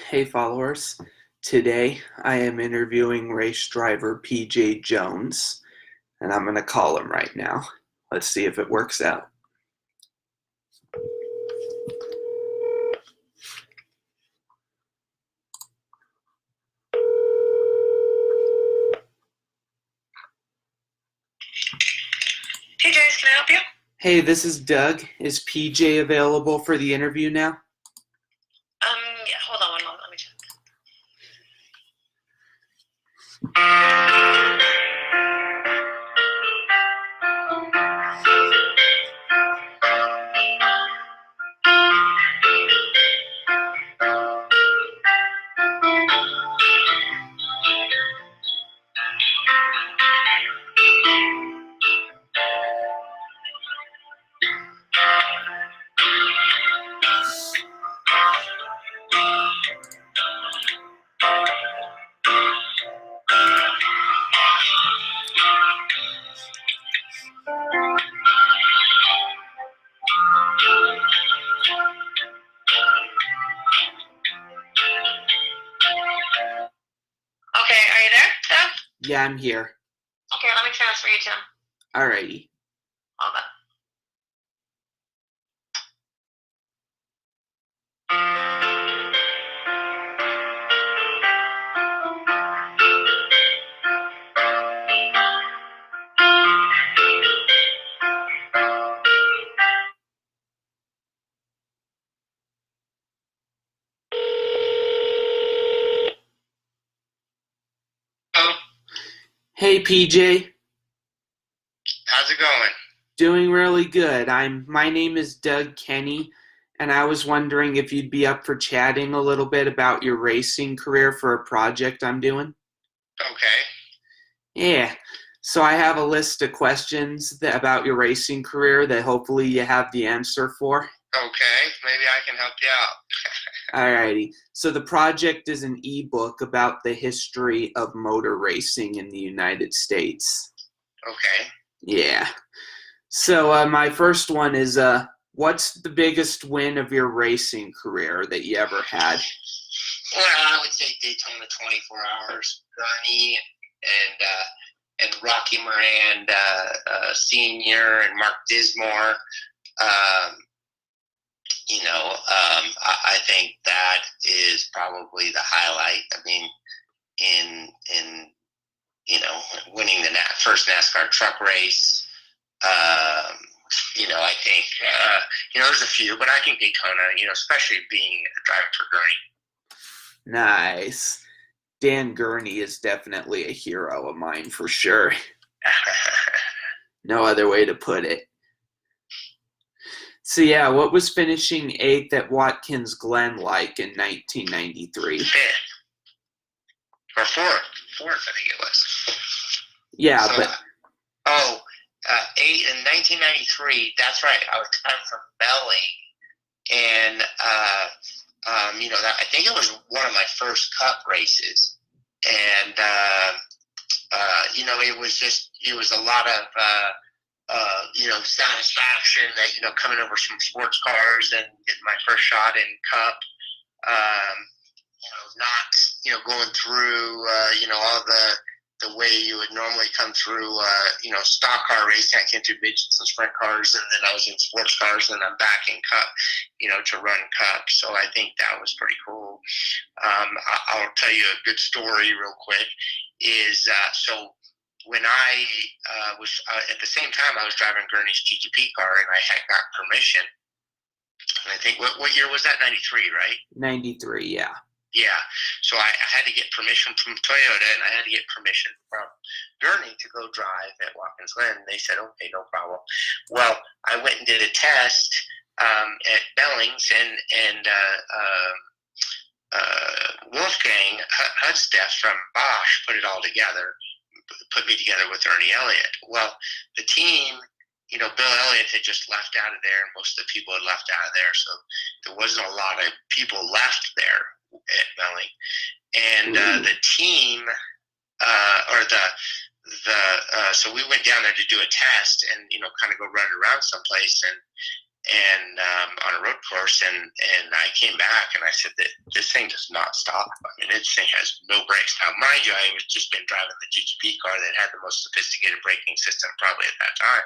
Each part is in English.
Hey followers, today I am interviewing race driver PJ Jones, and I'm going to call him right now. Let's see if it works out. Hey Jace, can I help you? Hey, this is Doug. Is PJ available for the interview now? Yeah, hold on one moment, let me check. Okay, are you there, Doug? Yeah, I'm here. Okay, let me transfer you to him. Alrighty. Hold on. Hello. Hey PJ, How's it going? doing really good. My name is Doug Kenney, and I was wondering if you'd be up for chatting a little bit about your racing career for a project I'm doing. Okay. Yeah. So I have a list of questions about your racing career that hopefully you have the answer for. Okay. Maybe I can help you out. Alrighty. So the project is an ebook about the history of motor racing in the United States. Okay. Yeah. So my first one is what's the biggest win of your racing career that you ever had? Well, I would say Daytona 24 Hours, Ronnie and Rocky Moran Senior and Mark Dismore. I think that is probably the highlight. I mean, in winning the first NASCAR truck race. I think there's a few, but I think Daytona, especially being a driver for Gurney. Nice. Dan Gurney is definitely a hero of mine for sure. No other way to put it. So yeah, what was finishing 8th at Watkins Glen like in 1993? 5th. Or 4th. 4th, I think it was. Yeah, so, but... 8 in 1993, that's right. I was coming from Belling. And, I think it was one of my first Cup races. And, it was a lot of, satisfaction that, coming over some sports cars and getting my first shot in Cup, not, going through, all the way you would normally come through, stock car racing. I came through midgets and sprint cars, and then I was in sports cars, and I'm back in Cup, to run Cup. So I think that was pretty cool. I'll tell you a good story real quick. So when I was at the same time, I was driving Gurney's GTP car, and I had got permission. And I think what year was that? 93, right? 93, yeah. Yeah, so I had to get permission from Toyota, and I had to get permission from Gurney to go drive at Watkins Glen. They said, okay, no problem. Well, I went and did a test at Bellings, and Wolfgang Hudsteff from Bosch put it all together, put me together with Ernie Elliott. Well, the team, Bill Elliott had just left out of there, and most of the people had left out of there, so there wasn't a lot of people left there at Belling. And the team, so we went down there to do a test and, kind of go run around someplace. and on a road course, and I came back and I said that this thing does not stop. I mean, this thing has no brakes. Now, mind you, I was just been driving the GTP car that had the most sophisticated braking system probably at that time,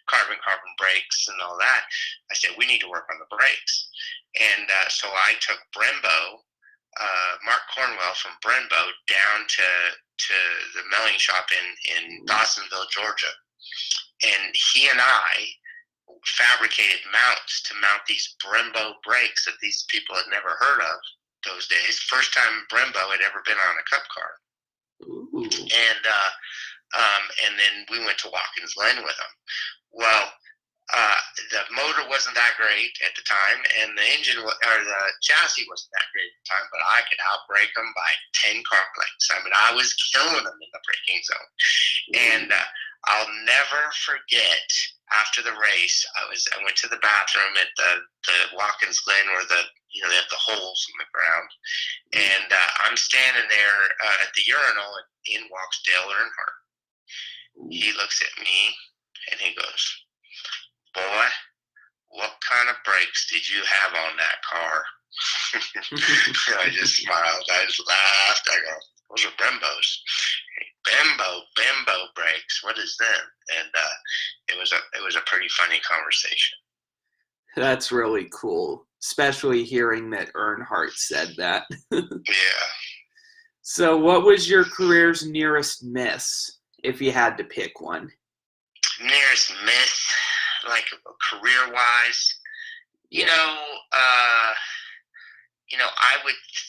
carbon brakes and all that. I said, we need to work on the brakes. And so I took Brembo, Mark Cornwell from Brembo, down to the melting shop in Dawsonville, Georgia. And he and I fabricated mounts to mount these Brembo brakes that these people had never heard of those days. First time Brembo had ever been on a Cup car. Ooh. And then we went to Watkins Glen with them. Well, the motor wasn't that great at the time, and the engine or the chassis wasn't that great at the time, but I could outbrake them by 10 car lengths. I mean, I was killing them in the braking zone. And I'll never forget, after the race, I went to the bathroom at the Watkins Glen where they have the holes in the ground, and I'm standing there at the urinal, and in walks Dale Earnhardt. He looks at me and he goes, "Boy, what kind of brakes did you have on that car?" I just smiled. I just laughed. I go, "Those are Brembos." Bembo brakes. What is them? And it was a pretty funny conversation. That's really cool, especially hearing that Earnhardt said that. Yeah. So what was your career's nearest miss, if you had to pick one? Nearest miss, like career-wise,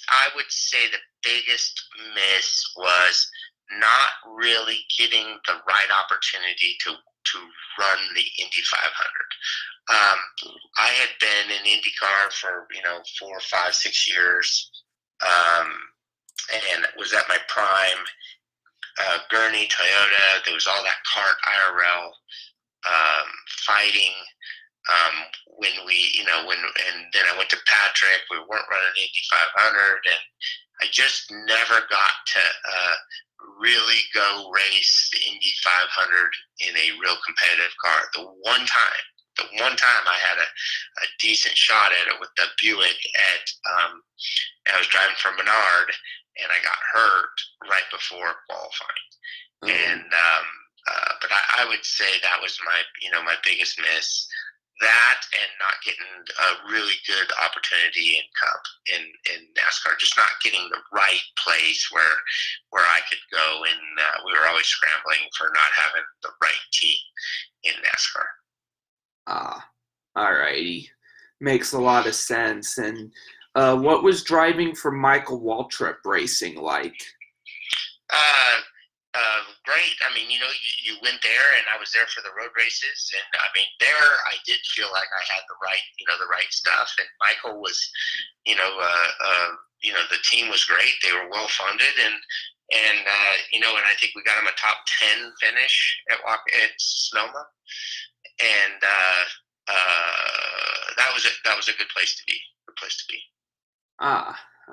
I would say the biggest miss was not really getting the right opportunity to run the Indy 500. I had been in IndyCar for 4, 5, 6 years, and was at my prime. Gurney, Toyota, there was all that kart IRL fighting. And then I went to Patrick. We weren't running Indy 500, and I just never got to really go race the Indy 500 in a real competitive car. The one time I had a decent shot at it with the Buick I was driving from Menard, and I got hurt right before qualifying. Mm-hmm. And but I would say that was my biggest miss. That and not getting a really good opportunity in NASCAR, just not getting the right place where I could go, and we were always scrambling for not having the right team in NASCAR. Alrighty, makes a lot of sense. And what was driving for Michael Waltrip Racing like? Great. I mean, you went there, and I was there for the road races, and I mean, there I did feel like I had the right stuff. And Michael was, the team was great. They were well funded, and I think we got him a top 10 finish at Sonoma, and that was a good place to be.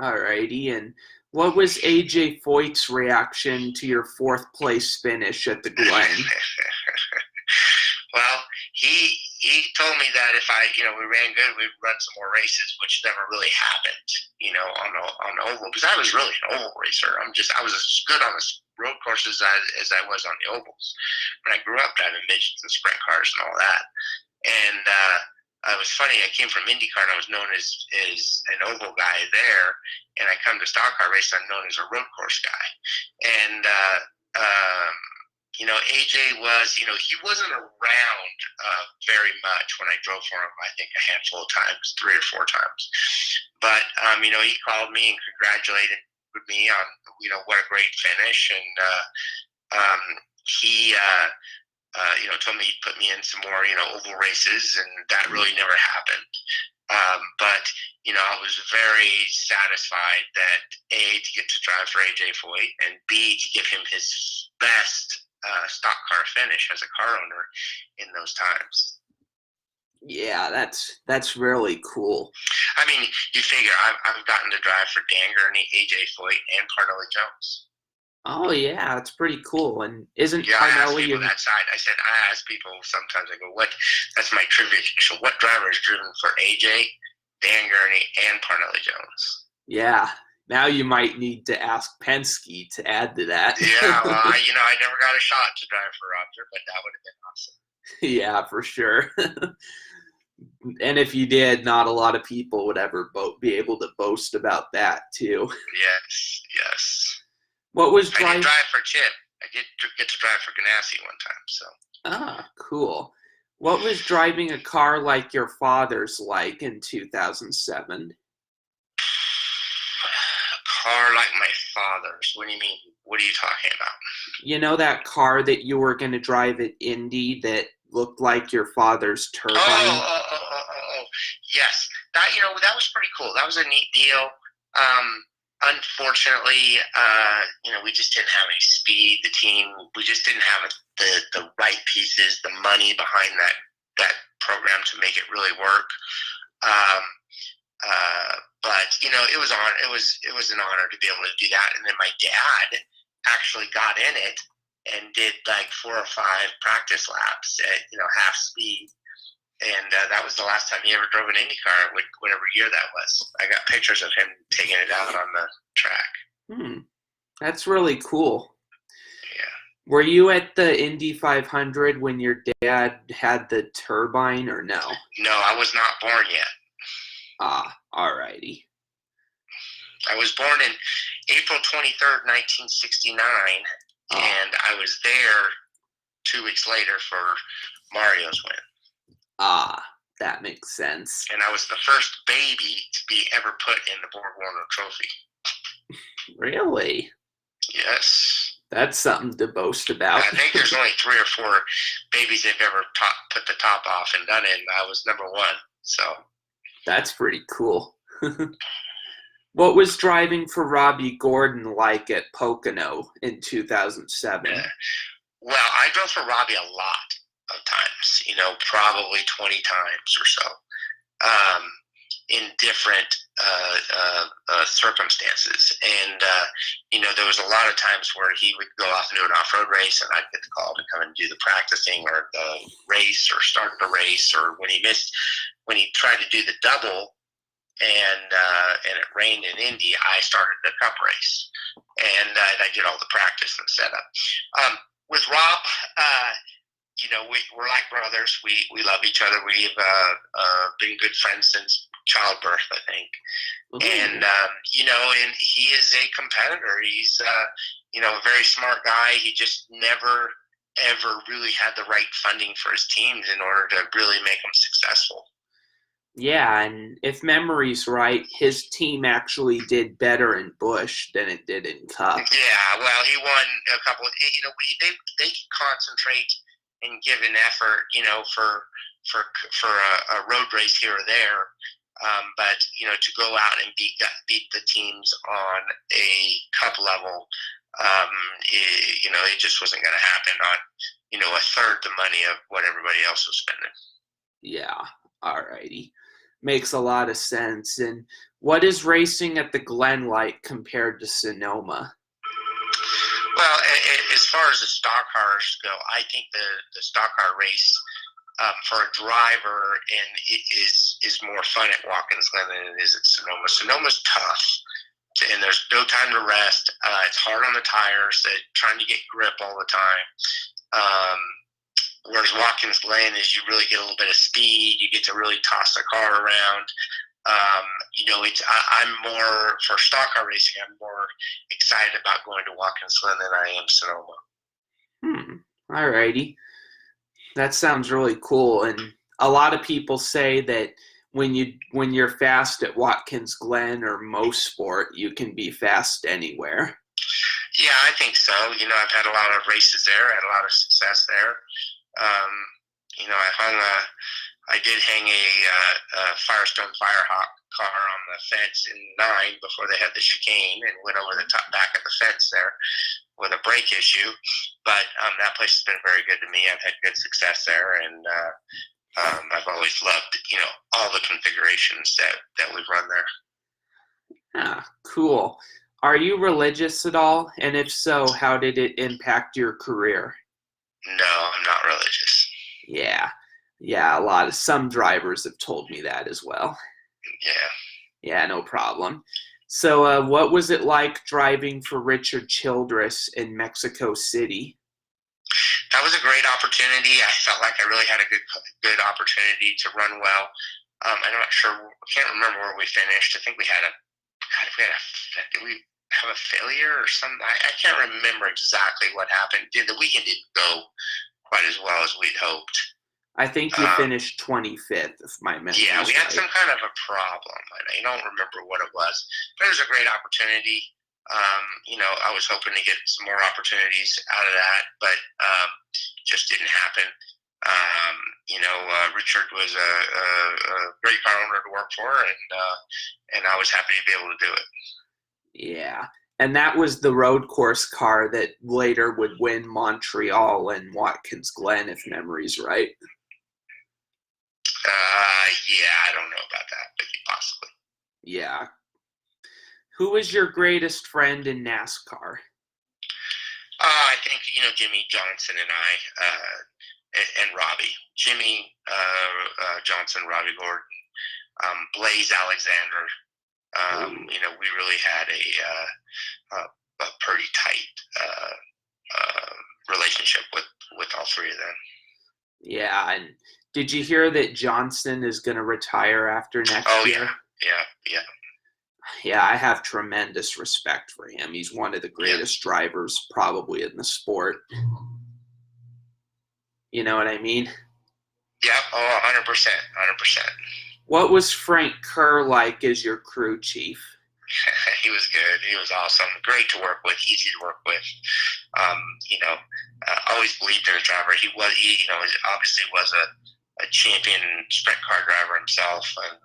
Alrighty. And what was AJ Foyt's reaction to your 4th place finish at the Glen? Well, he told me that if we ran good, we'd run some more races, which never really happened, on the oval, because I was really an oval racer. I was as good on the road courses as I was on the ovals. When I grew up driving midgets and sprint cars and all that, and it was funny. I came from IndyCar, and I was known as an oval guy there, and I come to stock car race, I'm known as a road course guy. And AJ was, he wasn't around very much when I drove for him. I think a handful of times, 3 or 4 times. But he called me and congratulated me on what a great finish, and he told me he'd put me in some more, oval races, and that really never happened. But I was very satisfied that A, to get to drive for AJ Foyt, and B, to give him his best stock car finish as a car owner in those times. Yeah, that's really cool. I mean, you figure I've gotten to drive for Dan Gurney, AJ Foyt, and Parnelli Jones. Oh yeah, it's pretty cool. And isn't Yeah, I ask Parnelli people your? that side. I ask people sometimes. I go, "What?" That's my trivia. So, what driver has driven for AJ, Dan Gurney, and Parnelli Jones? Yeah. Now you might need to ask Penske to add to that. Yeah, well, I never got a shot to drive for Roger, but that would have been awesome. Yeah, for sure. And if you did, not a lot of people would ever be able to boast about that too. Yes, yes. What was I did driving? drive for Chip. I did get to drive for Ganassi one time. So, Ah, cool. What was driving a car like your father's like in 2007? a car like my father's. What do you mean? What are you talking about? You know that car that you were going to drive at Indy that looked like your father's turbine? Oh. Yes, that was pretty cool. That was a neat deal. Unfortunately, we just didn't have any speed. The team, we just didn't have the right pieces, the money behind that program to make it really work. Um, but it was an honor to be able to do that. And then my dad actually got in it and did like 4 or 5 practice laps at half speed. And that was the last time he ever drove an IndyCar, whatever year that was. I got pictures of him taking it out on the track. That's really cool. Yeah. Were you at the Indy 500 when your dad had the turbine or no? No, I was not born yet. Ah, alrighty. I was born in April 23rd, 1969, and I was there 2 weeks later for Mario's win. Ah, that makes sense. And I was the first baby to be ever put in the Borg Warner Trophy. Really? Yes. That's something to boast about. I think there's only 3 or 4 babies they've ever put the top off and done it, and I was number 1. So that's pretty cool. What was driving for Robbie Gordon like at Pocono in 2007? Well, I drove for Robbie a lot of times, probably 20 times or so, in different circumstances. And, there was a lot of times where he would go off and do an off-road race, and I'd get the call to come and do the practicing or the race or start the race, or when he tried to do the double and it rained in Indy, I started the cup race, and I did all the practice and setup. With Rob, we're like brothers. We love each other. We've been good friends since childbirth, I think. Mm-hmm. And and he is a competitor. He's a very smart guy. He just never ever really had the right funding for his teams in order to really make them successful. Yeah, and if memory's right, his team actually did better in Busch than it did in Cup. Yeah, well, he won a couple. They can concentrate and give an effort, for a road race here or there. But to go out and beat the teams on a Cup level, it just wasn't going to happen on a third the money of what everybody else was spending. Yeah, alrighty. Makes a lot of sense. And what is racing at the Glen like compared to Sonoma? Well, as far as the stock cars go, I think the stock car race for a driver is more fun at Watkins Glen than it is at Sonoma. Sonoma's tough, and there's no time to rest. It's hard on the tires. They're trying to get grip all the time. Whereas Watkins Glen is you really get a little bit of speed. You get to really toss the car around. I'm more, for stock car racing, I'm more excited about going to Watkins Glen than I am Sonoma. Alrighty. That sounds really cool. And a lot of people say that when you're fast at Watkins Glen or Motorsport, you can be fast anywhere. Yeah, I think so. I've had a lot of races there. I had a lot of success there. I did hang a Firestone Firehawk car on the fence in 9 before they had the chicane, and went over the back of the fence there with a brake issue. But that place has been very good to me. I've had good success there, and I've always loved all the configurations that we've run there. Ah, cool. Are you religious at all? And if so, how did it impact your career? No, I'm not religious. Yeah. Yeah, some drivers have told me that as well. Yeah. Yeah, no problem. So, what was it like driving for Richard Childress in Mexico City? That was a great opportunity. I felt like I really had a good opportunity to run well. I'm not sure. I can't remember where we finished. I think we had did we have a failure or something? I can't remember exactly what happened. The weekend didn't go quite as well as we'd hoped. I think you finished 25th, if my memory Yeah, we had right. some kind of a problem. I don't remember what it was, but it was a great opportunity. I was hoping to get some more opportunities out of that, but just didn't happen. Richard was a great car owner to work for, and I was happy to be able to do it. Yeah, and that was the road course car that later would win Montreal and Watkins Glen, if memory's right. Yeah, I don't know about that, but possibly. Yeah. Who was your greatest friend in NASCAR? I think, Jimmy Johnson and I, and Robbie. Jimmy Johnson, Robbie Gordon, Blaze Alexander. We really had a pretty tight relationship with all three of them. Yeah, and did you hear that Johnson is going to retire after next year? Yeah. Yeah, I have tremendous respect for him. He's one of the greatest drivers probably in the sport. You know what I mean? Yeah, 100%. What was Frank Kerr like as your crew chief? He was good. He was awesome. Great to work with. Easy to work with. Always believed in his driver. He obviously was a champion sprint car driver himself, and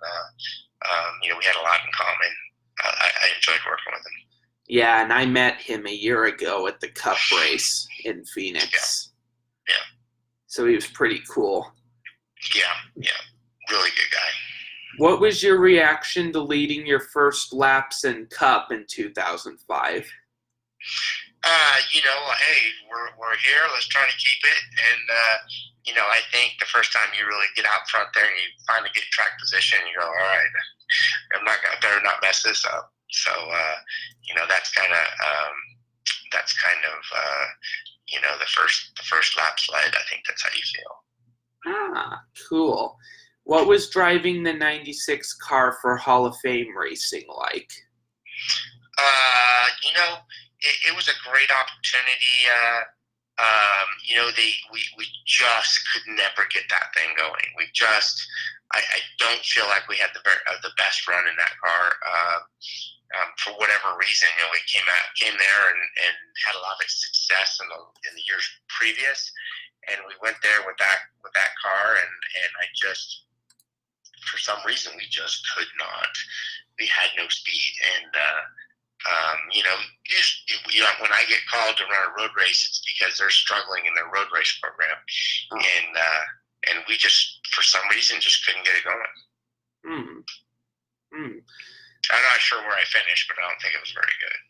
we had a lot in common. I enjoyed working with him. Yeah, and I met him a year ago at the Cup race in Phoenix. Yeah. So he was pretty cool. Yeah. Really good guy. What was your reaction to leading your first laps in Cup in 2005? Hey, we're here. Let's try to keep it. And I think the first time you really get out front there and you finally get track position, you go, all right, I better not mess this up. So that's kind of the first lap sled. I think that's how you feel. Ah, cool. What was driving the 96 car for Hall of Fame racing like? It was a great opportunity. We just could never get that thing going. I don't feel like we had the best run in that car. For whatever reason, we came there and had a lot of success in the years previous, and we went there with that car, and I just, for some reason, we just could not. We had no speed, and when I get called to run a road race, it's because they're struggling in their road race program, and we just, for some reason, just couldn't get it going. I'm not sure where I finished, but I don't think it was very good.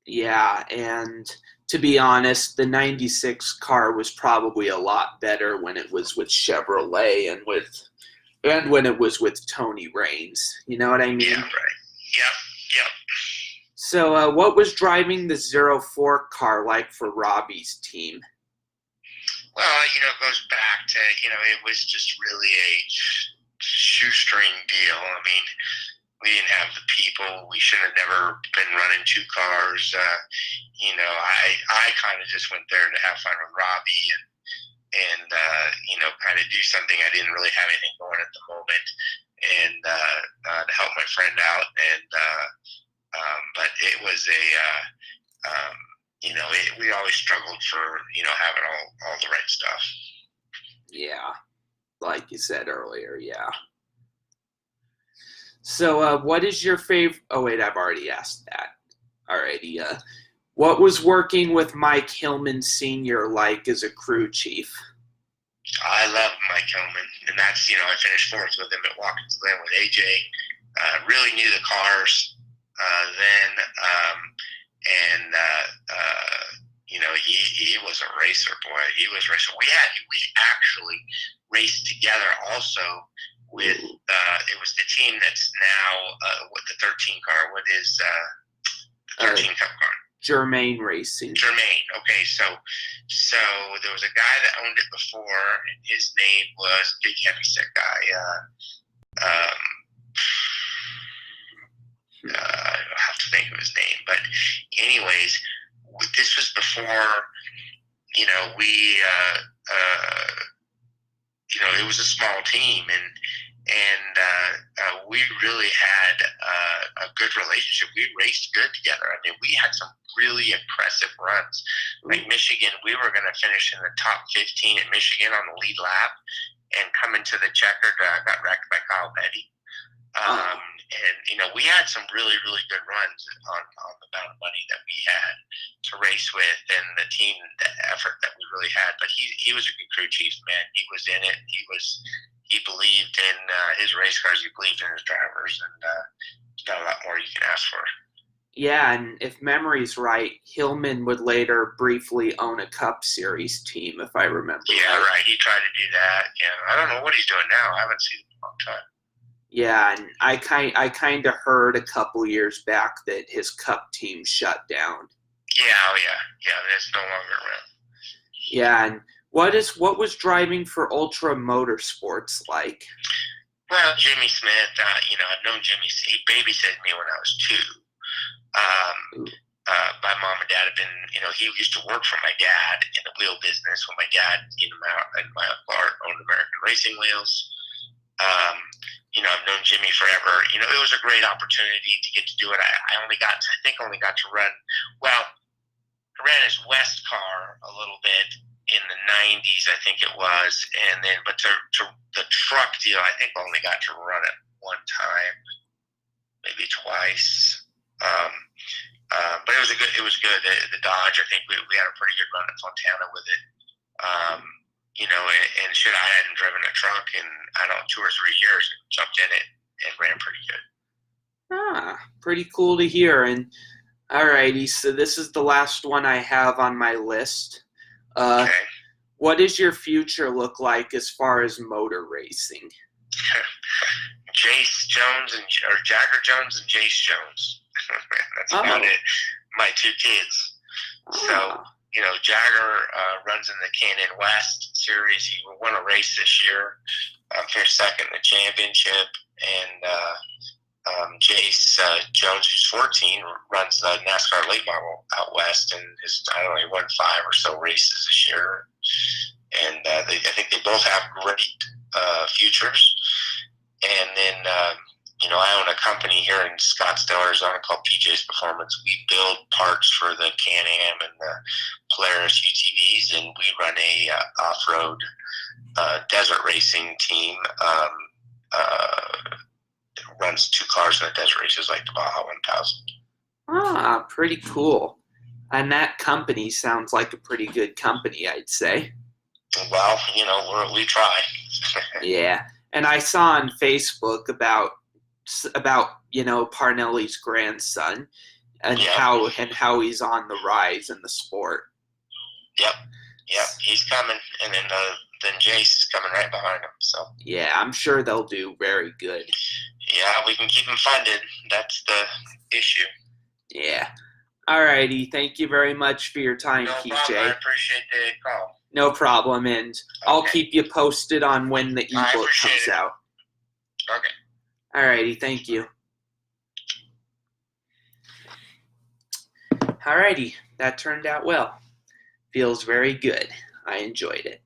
Yeah, and to be honest, the 96 car was probably a lot better when it was with Chevrolet and when it was with Tony Raines. You know what I mean? Yeah, right. Yep. So what was driving the 04 car like for Robbie's team? Well, it goes back to, it was just really a shoestring deal. I mean, we didn't have the people. We should have never been running two cars. I kind of just went there to have fun with Robbie and kind of do something. I didn't really have anything going at the moment, and to help my friend out. But it was we always struggled for, having all the right stuff. Yeah, like you said earlier, yeah. So what is your favorite? Oh, wait, I've already asked that. Alrighty. What was working with Mike Hillman Sr. like as a crew chief? I love Mike Hillman, and that's, I finished fourth with him at Watkins Glen with AJ. Really knew the cars then. he was a racer, boy. He was racing. We actually raced together also with it was the team that's now with the 13 car. What is the 13 Cup car? Germain Racing. Germain. Okay, so there was a guy that owned it before, and his name was big heavyset guy. I have to think of his name, but anyways, this was before it was a small team, and we really had a good relationship. We raced good together. I mean, we had some really impressive runs. Like Michigan, we were going to finish in the top 15 at Michigan on the lead lap, and coming to the checkered, got wrecked by Kyle Petty. And we had some really, really good runs on the amount of money that we had to race with, and the team, the effort that we really had. But he was a good crew chief, man. He was in it. He believed in his race cars. He believed in his drivers, and he's got a lot more you can ask for. Yeah, and if memory's right, Hillman would later briefly own a Cup Series team, if I remember. Yeah, right. He tried to do that. Yeah, I don't know what he's doing now. I haven't seen him in a long time. Yeah, and I kind of heard a couple years back that his Cup team shut down. Yeah, that's no longer around. Yeah, and what was driving for Ultra Motorsports like? Well, Jimmy Smith, I've known Jimmy. He babysat me when I was 2. My mom and dad have been, he used to work for my dad in the wheel business when my dad, my owned American Racing Wheels. I've known Jimmy forever. It was a great opportunity to get to do it. I think only got to run. Well, I ran his West car a little bit in the 90s, I think it was, and then but to the truck deal, I think only got to run it one time, maybe twice. But it was good. The Dodge, I think we had a pretty good run at Fontana with it. And shit, I hadn't driven a truck in, 2 or 3 years, and jumped in it and ran pretty good. Pretty cool to hear. And alrighty, so this is the last one I have on my list. Okay. What does your future look like as far as motor racing? Jagger Jones and Jace Jones. That's about it. My 2 kids. So, Jagger runs in the Canon West series. He won a race this year, finished second in the championship. And Jace Jones, who's 14, runs the NASCAR late model out west, and he won 5 or so races this year. And I think they both have great futures. And then, I own a company here in Scottsdale, Arizona called PJ's Performance. We build parts for the Can-Am and the Polaris UTVs, and we run a off-road desert racing team. Runs 2 cars in the desert races like the Baja 1000. Pretty cool. And that company sounds like a pretty good company, I'd say. Well, we try. Yeah. And I saw on Facebook about Parnelli's grandson and how he's on the rise in the sport. Yep, he's coming, and then Jace is coming right behind him. So yeah, I'm sure they'll do very good. Yeah, we can keep them funded. That's the issue. Yeah. Alrighty, thank you very much for your time, PJ. No problem. I appreciate the call. No problem, and okay. I'll keep you posted on when the ebook comes out. Okay. Alrighty, thank you. Alrighty, that turned out well. Feels very good. I enjoyed it.